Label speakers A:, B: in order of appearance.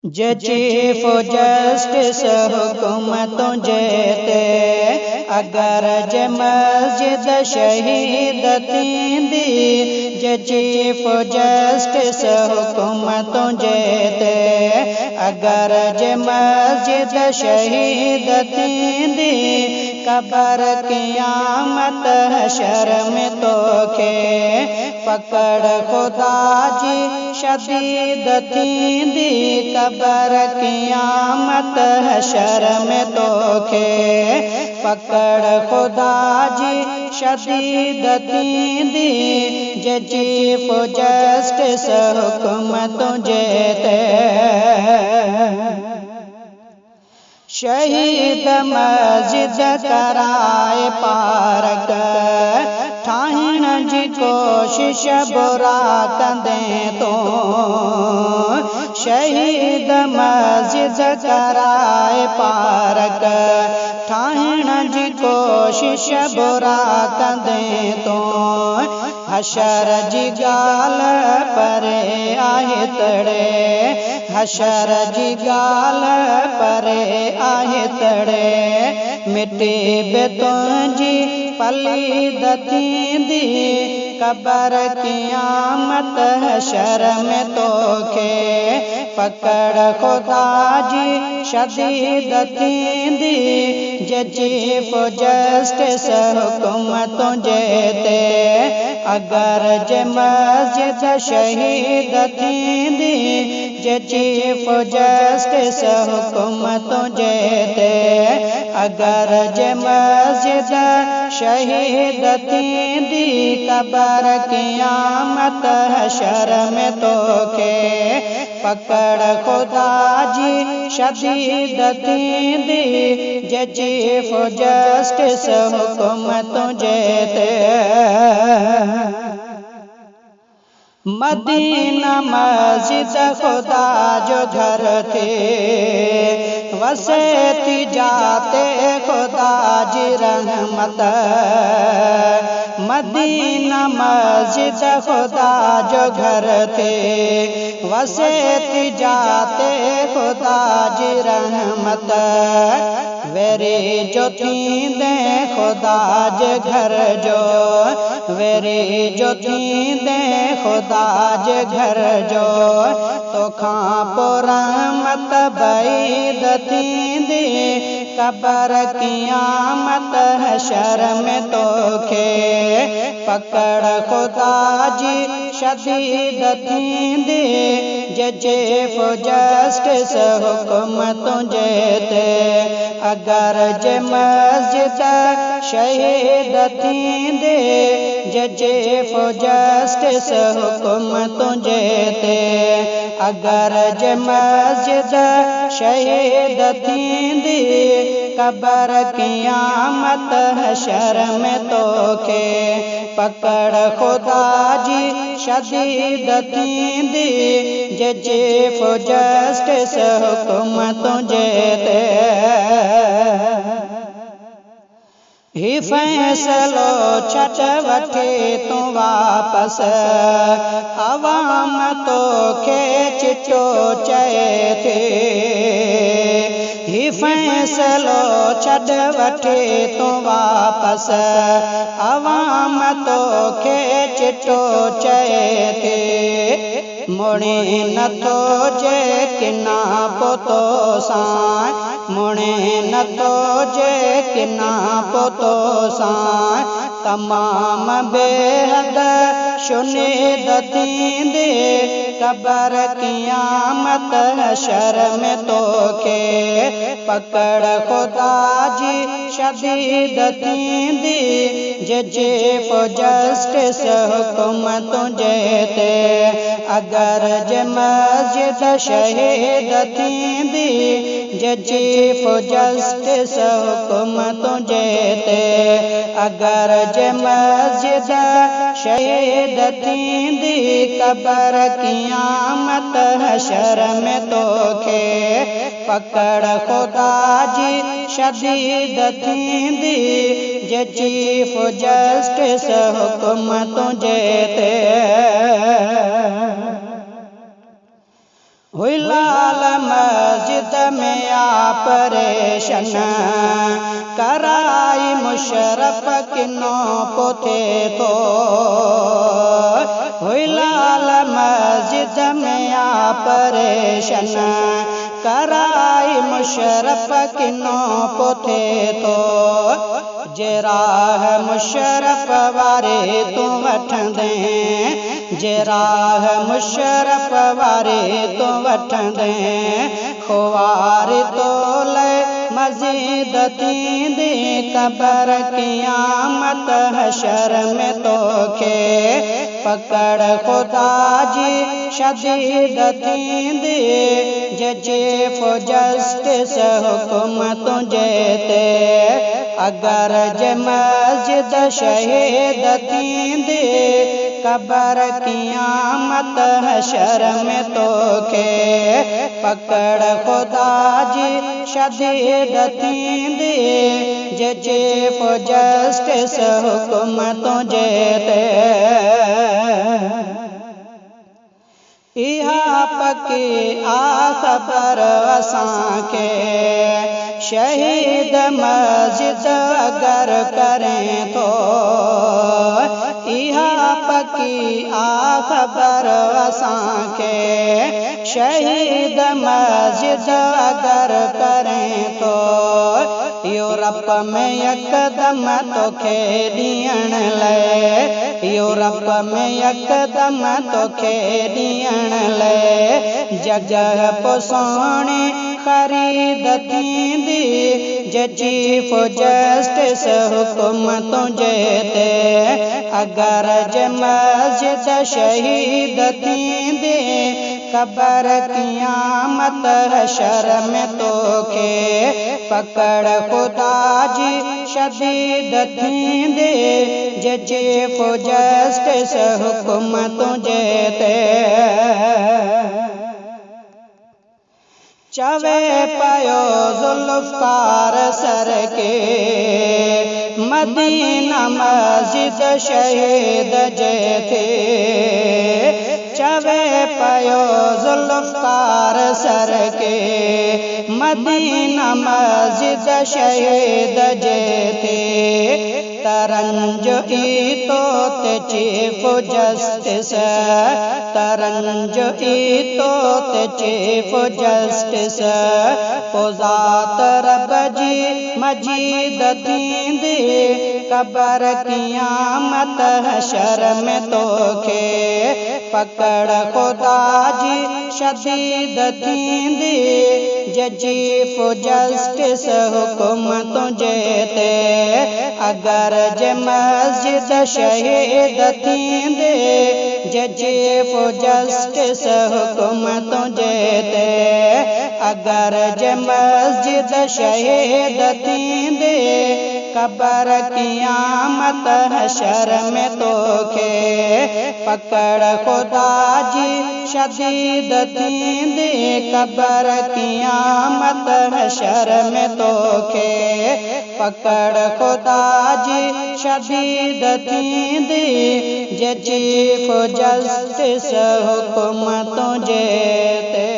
A: जे chief justice हुकुम तुझे ते अगर जे मस्जिद शहीद थींदी। जे चीफ जस्टिस हुकुम तुझे ते अगर जे मस्जिद शहीद थींदी। कबर क़यामत हशर में तोखे पकड़ खुदा जी शदीद थींदी। कबर क़यामत हशर में तोखे पकड़ खुदा जी शदीद थींदी। जे चीफ जस्टिस हुकुम तुझे ते शहीद मस्जिद कराए पारक ठाहिण जी कोशिश बुरा कंदे तो। शहीद मस्जिद कराए पारक ठाहिण जी कोशिश बुरा कंदे तो। हशर जी गाल परे आहे तड़े हशर जी गाल परे आहे तड़े मिटी बे तुझी पलीद थींदी। कबर क़यामत हशर में तोखे पकड़ खुदा जी शदीद थींदी। जे चीफ जस्टिस हुकुम तुझे ते अगर जे मस्जिद शहीद थींदी। जे चीफ जस्टिस हुकुम तुझे ते अगर जे मस्जिद शहीद थींदी। कबर क़यामत हशर में तोखे पकड़ खुदा जी शदीद थींदी। जे चीफ जस्टिस हुकुम तुझे ते मदीना मस्जिद खुदा जो घर थे वसे थी जाते खुदा जी रहमत। मदीना मस्जिद खुदा जो घर थे वसे थी जाते खुदा जी रहमत। वेरे जो थींदे खुदा जे घर जो वेरे जो थींदे खुदा जे घर जो तोखां पोइ रहमत बैद थींदी। कबर क़यामत हशर में तोखे पकड़ खुदा जी शदीद थींदी। जे चीफ जस्टिस हुकुम तुझे ते अगर जे मस्जिद शहीद थींदी। जे चीफ जस्टिस हुकुम तुझे ते अगर जे मस्जिद शहीद थींदी। कबर क़यामत हशर में तोखे पकड़ खुदा जी शदीद थींदी। जे चीफ जस्टिस हुकुम तुझे ते ही फैसलो छट वठे तू वापस अवाम तोखे चिट्ठो चए थे। ही फैसलो छट वठे तू वापस अवाम तोखे चिट्ठो चए थे। मुड़े नथो जे किना पोतो सां मुड़े नथो जे किना पोतो सां तमाम बेहद शुनीद थींदी। कबर क़यामत हशर में तोखे पकड़ खुदा जी शदीद थींदी। जे चीफ जस्टिस हुकुम तुझे ते अगर जे मस्जिद शहीद थींदी। जे चीफ जस्टिस हुकुम तुझे ते अगर जे मस्जिद शहीद थींदी। कबर क़यामत हशर में तोखे पकड़ खुदा जी शदीद थींदी। जे चीफ जस्टिस हुकुम तुझे ते हुई लाल मस्जिद में ऑपरेशन कराई मुशरफ किनो पोथे तो हुलाल मस्जिद में ऑपरेशन कराई मुशरफ किनो पोथे तो जेराह मुशरफ वारे तू वठंदे जेराह मुशरफ वारे तू वठंदे खुवार तो ले मजीद थींदी कबर क़यामत हशर में तोखे पकड़ खुदा जी शदीद थींदी जे चीफ जस्टिस हुक्म तुझे ते अगर जे मस्जिद शहीद थींदी कबर क़यामत हशर में तोखे पकड़ खुदा जी शदीद थींदी जे चीफ जस्टिस हुक्म तुझे ते इहा पकी आ ख़बर असांखे शहीद मस्जिद अगर करें तो इहा पकी आ ख़बर असांखे शहीद मस्जिद अगर करें तो यूरोप में यकदम तोखे ॾियण लाइ यूरोप में यकदम तोखे ॾियण लाइ जगह पोसोणी खरीद थींदी जे चीफ जस्टिस हुक्म तुझे ते अगर जे मस्जिद शहीद थींदी कबर क़यामत हशर में तोखे पकड़ खुदा जी शदीद थींदी जे चीफ जस्टिस हुक्म तुझे ते चवे पयो ज़ुल्फ़कार सर के मदीना मस्जिद शहीद जे थे चवे पयो ज़ुल्फ़कार सर के मदीना मस्जिद शहीद जे थे तरंज ई तो ते चीफ जस्टिस तरंज ई तो ते चीफ जस्टिस पोज़ात रब जी मजीद थींदी कबर क़यामत हशर में तोखे पकड़ खुदा जी शदीद थींदी जे चीफ जस्टिस हुक्म तुझे ते अगर जे मस्जिद शहीद थींदी जे चीफ जस्टिस हुक्म तुझे ते अगर जे मस्जिद शहीद थींदी कबर क़यामत हशर में तोखे पकड़ खुदा जी शदीद थींदी कबर क़यामत हशर में तोखे पकड़ खुदा जी शदीद थींदी जे चीफ जस्टिस हुक्म तुझे ते